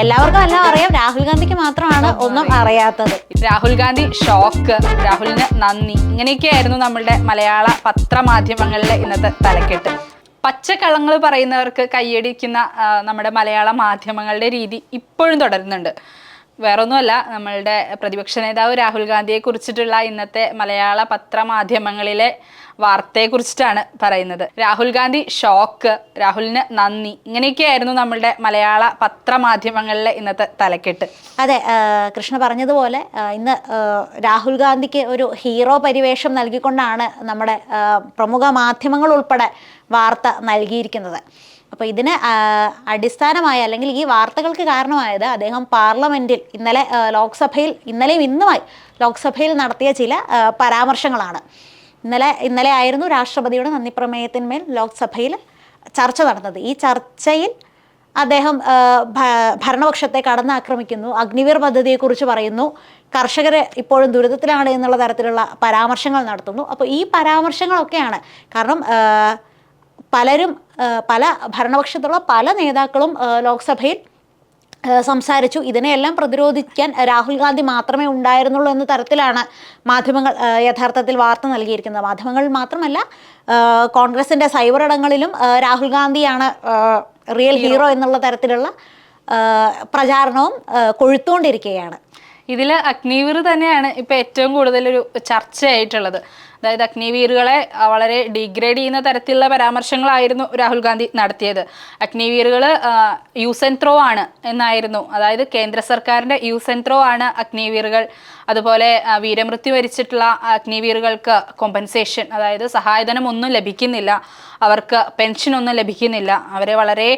എല്ലാവർക്കും എല്ലാം അറിയാം, രാഹുൽ ഗാന്ധിക്ക് മാത്രമാണ് ഒന്നും അറിയാത്തത്. രാഹുൽ ഗാന്ധി ഷോക്ക്, രാഹുലിന് നന്ദി, ഇങ്ങനെയൊക്കെയായിരുന്നു നമ്മളുടെ മലയാള പത്രമാധ്യമങ്ങളിലെ ഇന്നത്തെ തലക്കെട്ട്. പച്ചക്കള്ളങ്ങൾ പറയുന്നവർക്ക് കയ്യടിക്കുന്ന നമ്മുടെ മലയാള മാധ്യമങ്ങളുടെ രീതി ഇപ്പോഴും തുടരുന്നുണ്ട്. വേറൊന്നുമല്ല, നമ്മളുടെ പ്രതിപക്ഷ നേതാവ് രാഹുൽ ഗാന്ധിയെ കുറിച്ചിട്ടുള്ള ഇന്നത്തെ മലയാള പത്രമാധ്യമങ്ങളിലെ വാർത്തയെ കുറിച്ചിട്ടാണ് പറയുന്നത്. രാഹുൽ ഗാന്ധി ഷോക്ക്, രാഹുലിന് നന്ദി, ഇങ്ങനെയൊക്കെയായിരുന്നു നമ്മളുടെ മലയാള പത്രമാധ്യമങ്ങളിലെ ഇന്നത്തെ തലക്കെട്ട്. അതെ, കൃഷ്ണ പറഞ്ഞതുപോലെ ഇന്ന് രാഹുൽ ഗാന്ധിക്ക് ഒരു ഹീറോ പരിവേഷം നൽകിക്കൊണ്ടാണ് നമ്മുടെ പ്രമുഖ മാധ്യമങ്ങൾ ഉൾപ്പെടെ വാർത്ത നൽകിയിരിക്കുന്നത്. അപ്പോൾ ഇതിന് അടിസ്ഥാനമായ അല്ലെങ്കിൽ ഈ വാർത്തകൾക്ക് കാരണമായത് അദ്ദേഹം പാർലമെൻറ്റിൽ ഇന്നലെ ലോക്സഭയിൽ ഇന്നലെയും ഇന്നുമായി ലോക്സഭയിൽ നടത്തിയ ചില പരാമർശങ്ങളാണ്. ഇന്നലെ ആയിരുന്നു രാഷ്ട്രപതിയുടെ നന്ദിപ്രമേയത്തിന്മേൽ ലോക്സഭയിൽ ചർച്ച നടന്നത്. ഈ ചർച്ചയിൽ അദ്ദേഹം ഭരണപക്ഷത്തെ കടന്നാക്രമിക്കുന്നു, അഗ്നിവീർ പദ്ധതിയെക്കുറിച്ച് പറയുന്നു, കർഷകർ ഇപ്പോഴും ദുരിതത്തിലാണ് എന്നുള്ള തരത്തിലുള്ള പരാമർശങ്ങൾ നടത്തുന്നു. അപ്പോൾ ഈ പരാമർശങ്ങളൊക്കെയാണ് കാരണം പല ഭരണപക്ഷത്തുള്ള പല നേതാക്കളും ലോക്സഭയിൽ സംസാരിച്ചു. ഇതിനെയെല്ലാം പ്രതിരോധിക്കാൻ രാഹുൽ ഗാന്ധി മാത്രമേ ഉണ്ടായിരുന്നുള്ളൂ എന്ന തരത്തിലാണ് മാധ്യമങ്ങൾ യഥാർത്ഥത്തിൽ വാർത്ത നൽകിയിരിക്കുന്നത്. മാധ്യമങ്ങൾ മാത്രമല്ല, കോൺഗ്രസിൻ്റെ സൈബർ ഇടങ്ങളിലും രാഹുൽ ഗാന്ധിയാണ് റിയൽ ഹീറോ എന്നുള്ള തരത്തിലുള്ള പ്രചാരണവും കൊഴുത്തുകൊണ്ടിരിക്കുകയാണ്. ഇതിൽ അഗ്നിവീർ തന്നെയാണ് ഇപ്പോൾ ഏറ്റവും കൂടുതലൊരു ചർച്ചയായിട്ടുള്ളത്. അതായത് അഗ്നിവീറുകളെ വളരെ ഡിഗ്രേഡ് ചെയ്യുന്ന തരത്തിലുള്ള പരാമർശങ്ങളായിരുന്നു രാഹുൽ ഗാന്ധി നടത്തിയത്. അഗ്നിവീറുകൾ യൂസ് ആൻഡ് ത്രോ ആണ് എന്നായിരുന്നു, അതായത് കേന്ദ്ര സർക്കാരിൻ്റെ യൂസ് ആൻഡ് ത്രോ ആണ് അഗ്നിവീറുകൾ. അതുപോലെ വീരമൃത്യു വരിച്ചിട്ടുള്ള അഗ്നിവീറുകൾക്ക് കോമ്പൻസേഷൻ, അതായത് സഹായധനം ഒന്നും ലഭിക്കുന്നില്ല, അവർക്ക് പെൻഷനൊന്നും ലഭിക്കുന്നില്ല, അവരെ വളരെ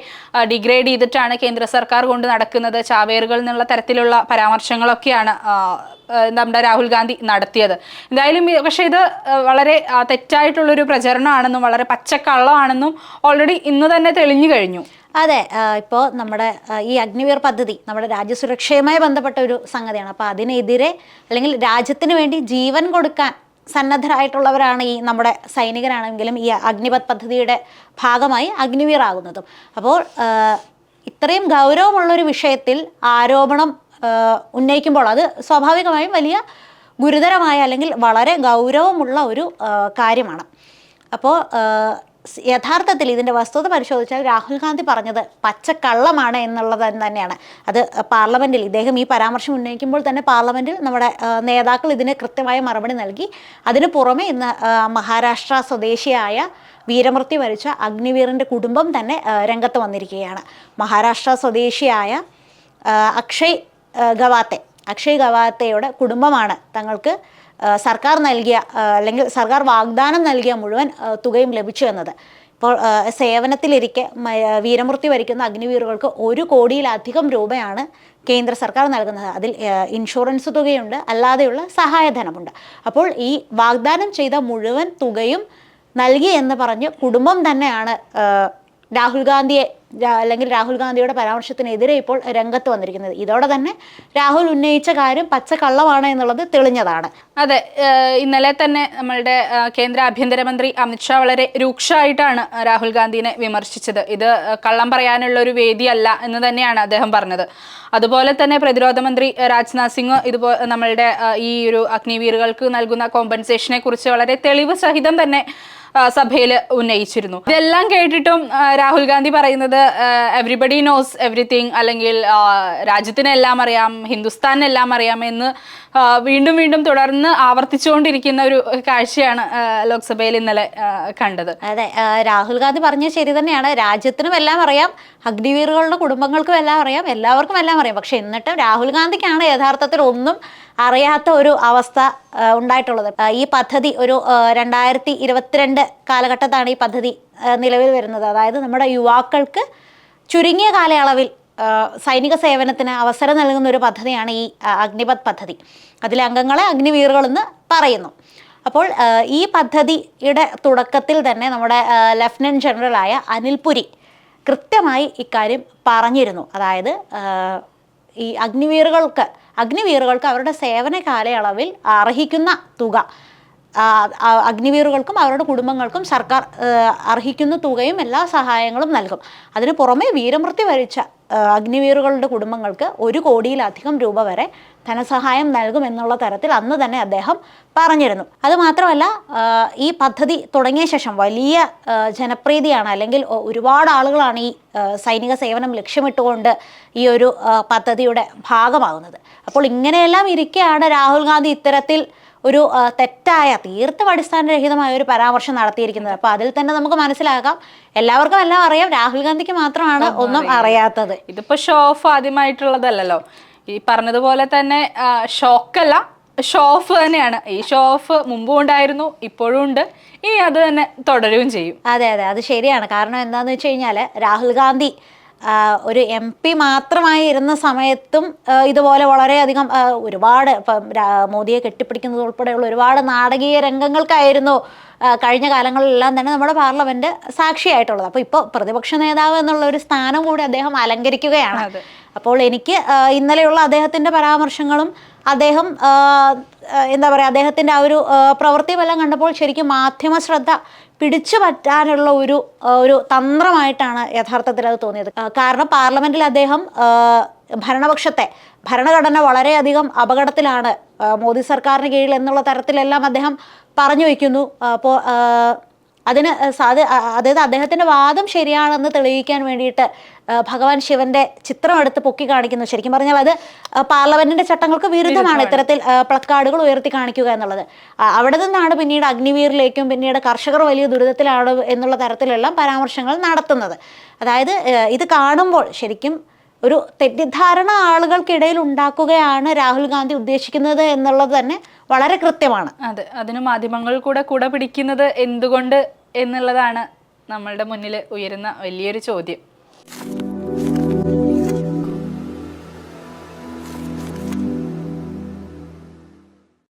ഡിഗ്രേഡ് ചെയ്തിട്ടാണ് കേന്ദ്ര സർക്കാർ കൊണ്ട് നടക്കുന്നത്, ചാവേറുകൾ എന്നുള്ള തരത്തിലുള്ള പരാമർശങ്ങളൊക്കെയാണ് നമ്മുടെ രാഹുൽ ഗാന്ധി നടത്തിയത്. എന്തായാലും പക്ഷേ ഇത് വളരെ തെറ്റായിട്ടുള്ളൊരു പ്രചരണമാണെന്നും വളരെ പച്ചക്കള്ളമാണെന്നും ഓൾറെഡി ഇന്ന് തന്നെ തെളിഞ്ഞു കഴിഞ്ഞു. അതെ, ഇപ്പോൾ നമ്മുടെ ഈ അഗ്നിവീർ പദ്ധതി നമ്മുടെ രാജ്യസുരക്ഷയുമായി ബന്ധപ്പെട്ട ഒരു സംഗതിയാണ്. അപ്പോൾ അതിനെതിരെ അല്ലെങ്കിൽ രാജ്യത്തിന് വേണ്ടി ജീവൻ കൊടുക്കാൻ സന്നദ്ധരായിട്ടുള്ളവരാണ് ഈ നമ്മുടെ സൈനികരാണെങ്കിലും ഈ അഗ്നിപത് പദ്ധതിയുടെ ഭാഗമായി അഗ്നിവീർ ആകുന്നതും. അപ്പോൾ ഇത്രയും ഗൗരവമുള്ളൊരു വിഷയത്തിൽ ആരോപണം ഉന്നയിക്കുമ്പോൾ അത് സ്വാഭാവികമായും വലിയ ഗുരുതരമായ അല്ലെങ്കിൽ വളരെ ഗൗരവമുള്ള ഒരു കാര്യമാണ്. അപ്പോൾ യഥാർത്ഥത്തിൽ ഇതിൻ്റെ വസ്തുത പരിശോധിച്ചാൽ രാഹുൽ ഗാന്ധി പറഞ്ഞത് പച്ചക്കള്ളമാണ് എന്നുള്ളത് തന്നെയാണ്. അത് പാർലമെൻറ്റിൽ ഇദ്ദേഹം ഈ പരാമർശം ഉന്നയിക്കുമ്പോൾ തന്നെ പാർലമെൻറ്റിൽ നമ്മുടെ നേതാക്കൾ ഇതിന് കൃത്യമായ മറുപടി നൽകി. അതിന് പുറമെ ഇന്ന് മഹാരാഷ്ട്ര സ്വദേശിയായ വീരമൃത്യു വരിച്ച അഗ്നിവീറിൻ്റെ കുടുംബം തന്നെ രംഗത്ത് വന്നിരിക്കുകയാണ്. മഹാരാഷ്ട്ര സ്വദേശിയായ അക്ഷയ് ഗവാത്തയുടെ കുടുംബമാണ് തങ്ങൾക്ക് സർക്കാർ നൽകിയ അല്ലെങ്കിൽ സർക്കാർ വാഗ്ദാനം നൽകിയ മുഴുവൻ തുകയും ലഭിച്ചു എന്നത്. ഇപ്പോൾ സേവനത്തിലിരിക്കെ വീരമൃത്യു വരിക്കുന്ന അഗ്നിവീറുകൾക്ക് 1 കോടിയിലധികം രൂപയാണ് കേന്ദ്ര സർക്കാർ നൽകുന്നത്. അതിൽ ഇൻഷുറൻസ് തുകയുണ്ട്, അല്ലാതെയുള്ള സഹായധനമുണ്ട്. അപ്പോൾ ഈ വാഗ്ദാനം ചെയ്ത മുഴുവൻ തുകയും നൽകി എന്ന് പറഞ്ഞ് കുടുംബം തന്നെയാണ് രാഹുൽ ഗാന്ധിയുടെ പരാമർശത്തിനെതിരെ ഇപ്പോൾ രംഗത്ത് വന്നിരിക്കുന്നത്. ഇതോടെ തന്നെ രാഹുൽ ഉന്നയിച്ച കാര്യം പച്ചക്കള്ളമാണ് എന്നുള്ളത് തെളിഞ്ഞതാണ്. അതെ, ഇന്നലെ തന്നെ നമ്മളുടെ കേന്ദ്ര ആഭ്യന്തരമന്ത്രി അമിത്ഷാ വളരെ രൂക്ഷമായിട്ടാണ് രാഹുൽ ഗാന്ധിനെ വിമർശിച്ചത്. ഇത് കള്ളം പറയാനുള്ള ഒരു വേദിയല്ല എന്ന് തന്നെയാണ് അദ്ദേഹം പറഞ്ഞത്. അതുപോലെ തന്നെ പ്രതിരോധ മന്ത്രി രാജ്നാഥ് സിംഗ് നമ്മളുടെ ഈ ഒരു അഗ്നിവീറുകൾക്ക് നൽകുന്ന കോമ്പൻസേഷനെ കുറിച്ച് വളരെ തെളിവ് സഹിതം തന്നെ സഭയിൽ ഉന്നയിച്ചിരുന്നു. ഇതെല്ലാം കേട്ടിട്ടും രാഹുൽ ഗാന്ധി പറയുന്നത് എവ്രിബഡി നോസ് എവ്രിതിങ്, അല്ലെങ്കിൽ രാജ്യത്തിനെല്ലാം അറിയാം, ഹിന്ദുസ്ഥാനെല്ലാം അറിയാം എന്ന് വീണ്ടും വീണ്ടും തുടർന്ന് ആവർത്തിച്ചുകൊണ്ടിരിക്കുന്ന ഒരു കാഴ്ചയാണ് ലോക്സഭയിൽ ഇന്നലെ കണ്ടത്. അതെ, രാഹുൽ ഗാന്ധി പറഞ്ഞത് ശരി തന്നെയാണ്. രാജ്യത്തിനും എല്ലാം അറിയാം, അഗ്നിവീറുകളുടെ കുടുംബങ്ങൾക്കും എല്ലാം അറിയാം, എല്ലാവർക്കും എല്ലാം അറിയാം. പക്ഷെ എന്നിട്ടും രാഹുൽ ഗാന്ധിക്കാണ് യഥാർത്ഥത്തിൽ ഒന്നും അറിയാത്ത ഒരു അവസ്ഥ ഉണ്ടായിട്ടുള്ളത്. ഈ പദ്ധതി ഒരു 2022 കാലഘട്ടത്താണ് ഈ പദ്ധതി നിലവിൽ വരുന്നത്. അതായത് നമ്മുടെ യുവാക്കൾക്ക് ചുരുങ്ങിയ കാലയളവിൽ സൈനിക സേവനത്തിന് അവസരം നൽകുന്ന ഒരു പദ്ധതിയാണ് ഈ അഗ്നിപത് പദ്ധതി. അതിലെ അംഗങ്ങളെ അഗ്നിവീറുകളെന്ന് പറയുന്നു. അപ്പോൾ ഈ പദ്ധതിയുടെ തുടക്കത്തിൽ തന്നെ നമ്മുടെ ലഫ്റ്റനന്റ് ജനറലായ അനിൽ പുരി കൃത്യമായി ഇക്കാര്യം പറഞ്ഞിരുന്നു. അതായത് ഈ അഗ്നിവീറുകൾക്ക് അവരുടെ സേവന കാലയളവിൽ അർഹിക്കുന്ന തുക അഗ്നിവീറുകൾക്കും അവരുടെ കുടുംബങ്ങൾക്കും സർക്കാർ അർഹിക്കുന്ന തുകയും എല്ലാ സഹായങ്ങളും നൽകും. അതിന് പുറമെ വീരമൃത്യു വരിച്ച അഗ്നിവീറുകളുടെ കുടുംബങ്ങൾക്ക് 1 കോടിയിലധികം രൂപ വരെ ധനസഹായം നൽകും എന്നുള്ള തരത്തിൽ അന്ന് തന്നെ അദ്ദേഹം പറഞ്ഞിരുന്നു. അതുമാത്രമല്ല, ഈ പദ്ധതി തുടങ്ങിയ ശേഷം വലിയ ജനപ്രീതിയാണ്, അല്ലെങ്കിൽ ഒരുപാട് ആളുകളാണ് ഈ സൈനിക സേവനം ലക്ഷ്യമിട്ടുകൊണ്ട് ഈ ഒരു പദ്ധതിയുടെ ഭാഗമാകുന്നത്. അപ്പോൾ ഇങ്ങനെയെല്ലാം ഇരിക്കെയാണ് രാഹുൽ ഗാന്ധി ഇത്തരത്തിൽ ഒരു തെറ്റായ, തീർത്തും അടിസ്ഥാനരഹിതമായ ഒരു പരാമർശം നടത്തിയിരിക്കുന്നത്. അപ്പോൾ അതിൽ തന്നെ നമുക്ക് മനസ്സിലാക്കാം, എല്ലാവർക്കും എല്ലാം അറിയാം, രാഹുൽ ഗാന്ധിക്ക് മാത്രമാണ് ഒന്നും അറിയാത്തത്. ഇതിപ്പോ ഷോ ഓഫ് ആദ്യമായിട്ടുള്ളതല്ലോ. ഈ പറഞ്ഞതുപോലെ തന്നെ ഷോക്കല്ല, ഷോ ഓഫ് തന്നെയാണ്. ഈ ഷോ ഓഫ് മുമ്പും ഉണ്ടായിരുന്നു, ഇപ്പോഴും ഉണ്ട്, ഇനി അത് തന്നെ തുടരുകയും ചെയ്യും. അതെ, അത് ശരിയാണ്. കാരണം എന്താണെന്ന് വെച്ച് കഴിഞ്ഞാൽ രാഹുൽ ഗാന്ധി ഒരു MP മാത്രമായി ഇരുന്ന സമയത്തും ഇതുപോലെ വളരെയധികം ഒരുപാട് ഇപ്പം മോദിയെ കെട്ടിപ്പിടിക്കുന്നത് ഉൾപ്പെടെയുള്ള ഒരുപാട് നാടകീയ രംഗങ്ങൾക്കായിരുന്നു കഴിഞ്ഞ കാലങ്ങളിലെല്ലാം തന്നെ നമ്മുടെ പാർലമെന്റ് സാക്ഷിയായിട്ടുള്ളത്. അപ്പോൾ ഇപ്പോൾ പ്രതിപക്ഷ നേതാവ് എന്നുള്ള ഒരു സ്ഥാനം കൂടി അദ്ദേഹം അലങ്കരിക്കുകയാണ്. അപ്പോൾ എനിക്ക് ഇന്നലെയുള്ള അദ്ദേഹത്തിൻ്റെ പരാമർശങ്ങളും അദ്ദേഹം എന്താ പറയുക, അദ്ദേഹത്തിൻ്റെ ആ ഒരു പ്രവൃത്തിയുമെല്ലാം കണ്ടപ്പോൾ ശരിക്കും മാധ്യമ ശ്രദ്ധ പിടിച്ചു പറ്റാനുള്ള ഒരു തന്ത്രമായിട്ടാണ് യഥാർത്ഥത്തിൽ അത് തോന്നിയത്. കാരണം പാർലമെന്റിൽ അദ്ദേഹം ഭരണഘടന വളരെയധികം അപകടത്തിലാണ് മോദി സർക്കാരിന് കീഴിൽ എന്നുള്ള തരത്തിലെല്ലാം അദ്ദേഹം പറഞ്ഞു വയ്ക്കുന്നു. അപ്പോൾ അതായത് അദ്ദേഹത്തിൻ്റെ വാദം ശരിയാണെന്ന് തെളിയിക്കാൻ വേണ്ടിയിട്ട് ഭഗവാൻ ശിവന്റെ ചിത്രം എടുത്ത് പൊക്കി കാണിക്കുന്നു. ശരിക്കും പറഞ്ഞാൽ അത് പാർലമെന്റിന്റെ ചട്ടങ്ങൾക്ക് വിരുദ്ധമാണ് ഇത്തരത്തിൽ പ്ലക്കാർഡുകൾ ഉയർത്തി കാണിക്കുക എന്നുള്ളത്. അവിടെ നിന്നാണ് പിന്നീട് അഗ്നിവീറിലേക്കും പിന്നീട് കർഷകർ വലിയ ദുരിതത്തിലാണ് എന്നുള്ള തരത്തിലെല്ലാം പരാമർശങ്ങൾ നടത്തുന്നത്. അതായത് ഇത് കാണുമ്പോൾ ശരിക്കും ഒരു തെറ്റിദ്ധാരണ ആളുകൾക്കിടയിൽ ഉണ്ടാക്കുകയാണ് രാഹുൽ ഗാന്ധി ഉദ്ദേശിക്കുന്നത് എന്നുള്ളത് തന്നെ വളരെ കൃത്യമാണ്. അതെ, അതിന് മാധ്യമങ്ങൾ കൂടെ പിടിക്കുന്നത് എന്തുകൊണ്ട് എന്നുള്ളതാണ് നമ്മളുടെ മുന്നിൽ ഉയരുന്ന വലിയൊരു ചോദ്യം.